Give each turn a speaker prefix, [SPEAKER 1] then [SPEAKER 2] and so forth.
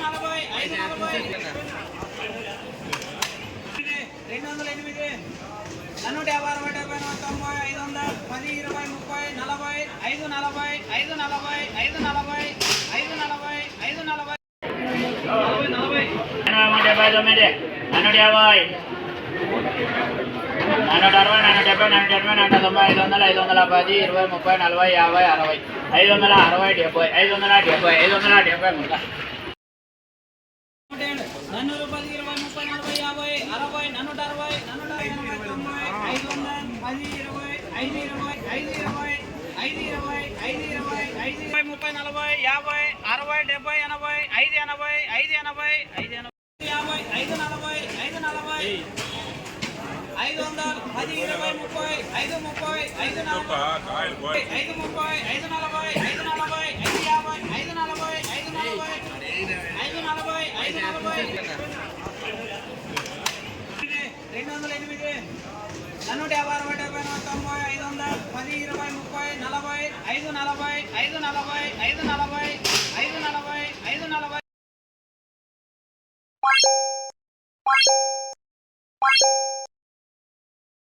[SPEAKER 1] 540 540 208 నన్ను 50 60 70 90 500 10 20 30 40 540 540 540 540 540 540